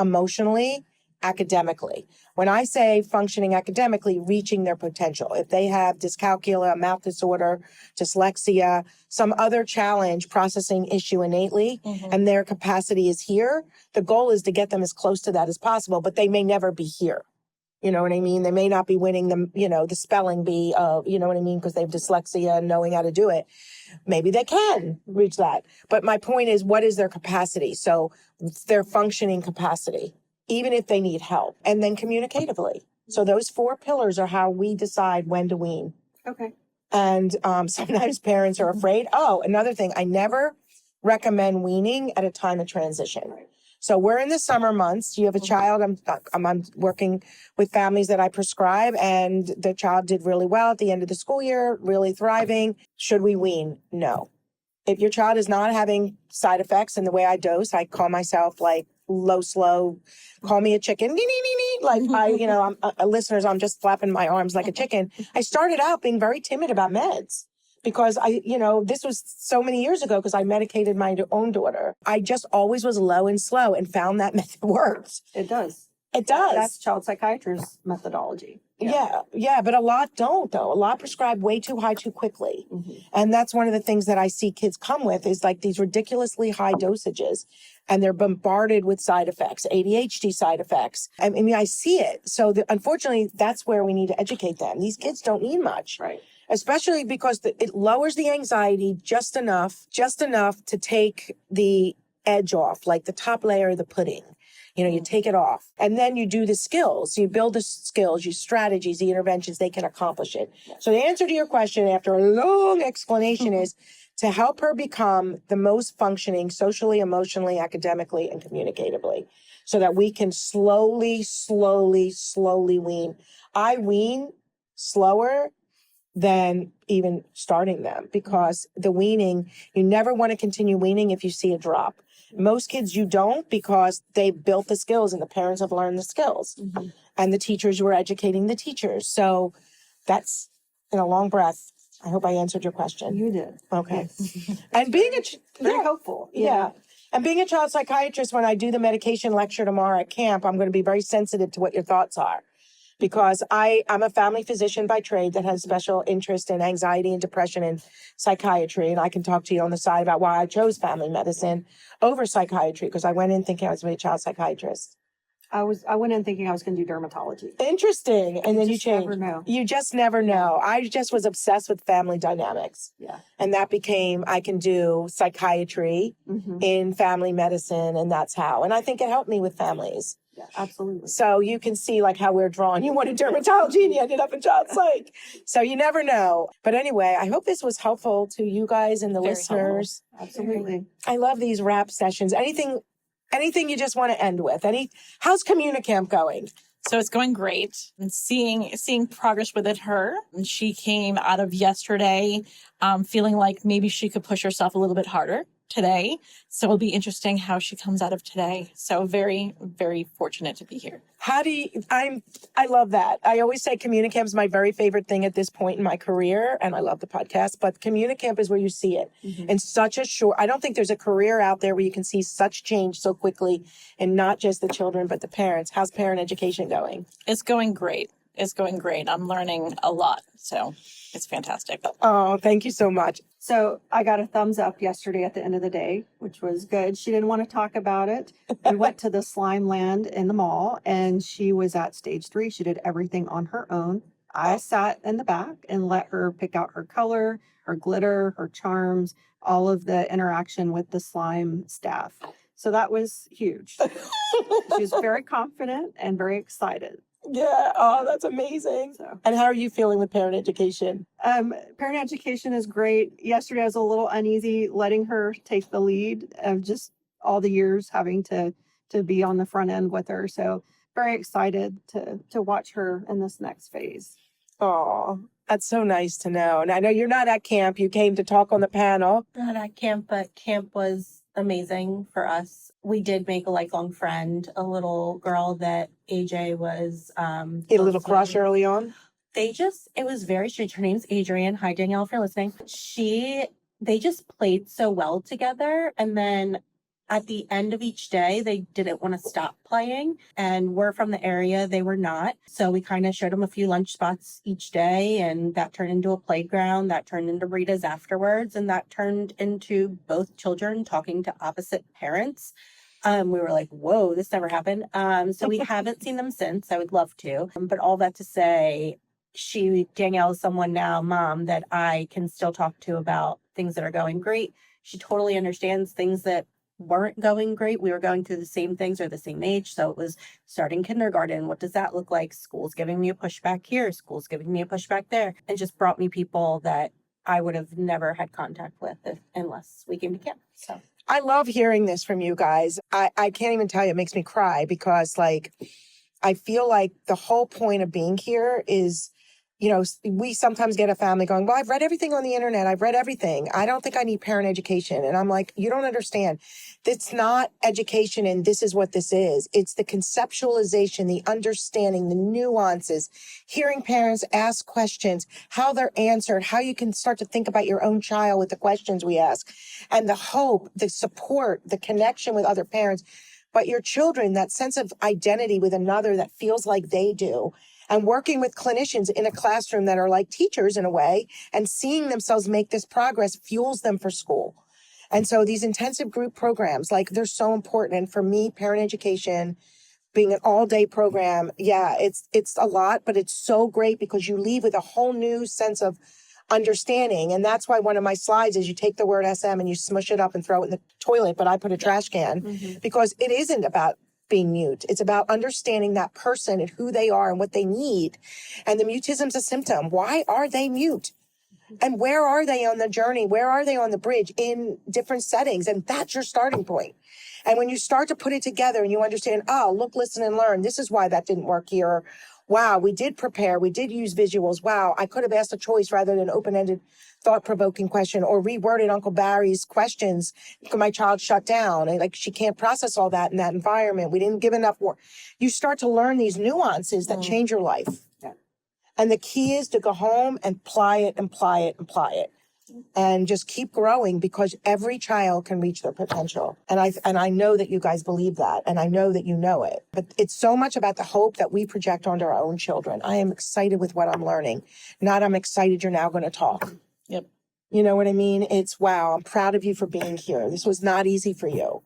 emotionally, academically. When I say functioning academically, reaching their potential. If they have dyscalculia, mouth disorder, dyslexia, some other challenge, processing issue innately, and their capacity is here, the goal is to get them as close to that as possible, but they may never be here. You know what I mean? They may not be winning the spelling bee of, you know what I mean? Because they have dyslexia and knowing how to do it. Maybe they can reach that. But my point is, what is their capacity? So their functioning capacity, even if they need help. And then communicatively. So those 4 pillars are how we decide when to wean. Okay. And sometimes parents are afraid. Oh, another thing, I never recommend weaning at a time of transition. Right. So we're in the summer months. You have a child. I'm working with families that I prescribe, and the child did really well at the end of the school year, really thriving. Should we wean? No. If your child is not having side effects, and the way I dose, I call myself like low, slow, call me a chicken. Like I'm listeners, I'm just flapping my arms like a chicken. I started out being very timid about meds. Because this was so many years ago because I medicated my own daughter. I just always was low and slow and found that method worked. It does. It does. That's child psychiatrist's methodology. Yeah. But a lot don't, though. A lot prescribe way too high too quickly. And that's one of the things that I see kids come with is like these ridiculously high dosages. And they're bombarded with side effects, ADHD side effects. I mean, I see it. So unfortunately, that's where we need to educate them. These kids don't need much. Right. Especially because it lowers the anxiety just enough to take the edge off, like the top layer of the pudding. You take it off. And then you do the skills. You build the skills, your strategies, the interventions, they can accomplish it. So the answer to your question after a long explanation is to help her become the most functioning socially, emotionally, academically, and communicatively so that we can slowly wean. I wean slower than even starting them because the weaning, you never want to continue weaning if you see a drop. Most kids you don't because they built the skills and the parents have learned the skills and the teachers were educating the teachers. So that's in a long breath. I hope I answered your question. You did. Okay. Yes. And being very hopeful. Yeah. And being a child psychiatrist, when I do the medication lecture tomorrow at camp, I'm going to be very sensitive to what your thoughts are. Because I'm a family physician by trade that has special interest in anxiety and depression and psychiatry. And I can talk to you on the side about why I chose family medicine over psychiatry, because I went in thinking I was going to be a child psychiatrist. I went in thinking I was going to do dermatology. Interesting. And then you changed. Never know. You just never know. I just was obsessed with family dynamics. Yeah. And that became, I can do psychiatry in family medicine, and that's how. And I think it helped me with families. Yeah, absolutely. So you can see like how we're drawn. You wanted dermatology and you ended up in child psych. So you never know. But anyway, I hope this was helpful to you guys and the listeners. Helpful. Absolutely. I love these wrap sessions. Anything you just want to end with? How's CommuniCamp going? So it's going great. And seeing progress within her. And she came out of yesterday feeling like maybe she could push herself a little bit harder today. So it'll be interesting how she comes out of today. So very, very fortunate to be here. I love that. I always say CommuniCamp is my very favorite thing at this point in my career. And I love the podcast, but CommuniCamp is where you see it in such a I don't think there's a career out there where you can see such change so quickly and not just the children, but the parents. How's parent education going? It's going great. I'm learning a lot. So it's fantastic. Oh, thank you so much. So I got a thumbs up yesterday at the end of the day, which was good. She didn't want to talk about it. We went to the slime land in the mall and she was at stage 3. She did everything on her own. I sat in the back and let her pick out her color, her glitter, her charms, all of the interaction with the slime staff. So that was huge. She was very confident and very excited. Yeah. Oh, that's amazing. So. And how are you feeling with parent education? Parent education is great. Yesterday I was a little uneasy letting her take the lead of just all the years having to be on the front end with her. So very excited to watch her in this next phase. Oh, that's so nice to know. And I know you're not at camp. You came to talk on the panel. Not at camp, but camp was amazing for us. We did make a lifelong friend, a little girl that AJ was A little crush early on. It was very strange. Her name's Adrienne. Hi, Danielle, if you're listening. They just played so well together. And then at the end of each day, they didn't want to stop playing, and we're from the area, they were not. So we kind of showed them a few lunch spots each day, and that turned into a playground, that turned into Rita's afterwards, and that turned into both children talking to opposite parents. We were like, whoa, this never happened. So we haven't seen them since. I would love to. But all that to say, Danielle is someone now, mom, that I can still talk to about things that are going great. She totally understands things that weren't going great. We were going through the same things or the same age. So it was starting kindergarten. What does that look like? School's giving me a pushback here. School's giving me a pushback there. And just brought me people that I would have never had contact with unless we came to camp. So I love hearing this from you guys. I can't even tell you, it makes me cry because like, I feel like the whole point of being here is, we sometimes get a family going, well, I've read everything on the internet. I've read everything. I don't think I need parent education. And I'm like, you don't understand. It's not education and this is what this is. It's the conceptualization, the understanding, the nuances, hearing parents ask questions, how they're answered, how you can start to think about your own child with the questions we ask, and the hope, the support, the connection with other parents. But your children, that sense of identity with another that feels like they do, and working with clinicians in a classroom that are like teachers in a way, and seeing themselves make this progress fuels them for school. And so these intensive group programs, like they're so important. And for me, parent education, being an all-day program, yeah, it's a lot, but it's so great because you leave with a whole new sense of understanding. And that's why one of my slides is you take the word SM and you smush it up and throw it in the toilet, but I put a trash can because it isn't about being mute. It's about understanding that person and who they are and what they need. And the mutism's a symptom. Why are they mute? And where are they on the journey? Where are they on the bridge in different settings? And that's your starting point. And when you start to put it together and you understand, oh, look, listen, and learn. This is why that didn't work here. Wow, we did prepare. We did use visuals. Wow, I could have asked a choice rather than open-ended, thought-provoking question, or reworded Uncle Barry's questions because my child shut down. And like, she can't process all that in that environment. We didn't give enough work. You start to learn these nuances that change your life. Yeah. And the key is to go home and apply it and apply it and apply it. And just keep growing because every child can reach their potential. And I know that you guys believe that. And I know that you know it. But it's so much about the hope that we project onto our own children. I am excited with what I'm learning. Not I'm excited you're now going to talk. Yep. You know what I mean? It's wow, I'm proud of you for being here. This was not easy for you.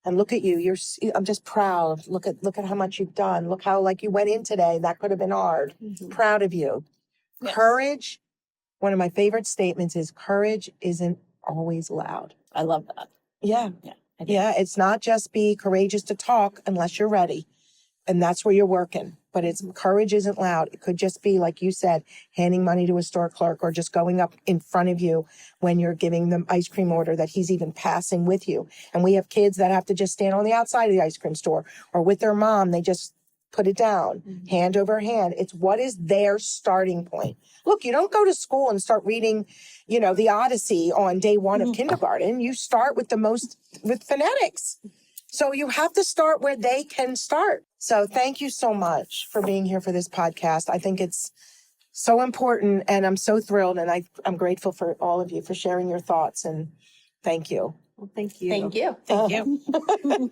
And look at you. I'm just proud. Look at how much you've done. Look how like you went in today. That could have been hard. Proud of you. Yes. Courage. One of my favorite statements is courage isn't always loud. I love that. Yeah. Yeah. Yeah. It's not just be courageous to talk unless you're ready. And that's where you're working. But it's courage isn't loud. It could just be, like you said, handing money to a store clerk or just going up in front of you when you're giving them ice cream order that he's even passing with you. And we have kids that have to just stand on the outside of the ice cream store or with their mom. They just put it down, hand over hand. It's what is their starting point. Look, you don't go to school and start reading, the Odyssey on day one of kindergarten. You start with with phonetics. So you have to start where they can start. So thank you so much for being here for this podcast. I think it's so important and I'm so thrilled and I'm grateful for all of you for sharing your thoughts and thank you. Well, thank you. thank you. Thank you.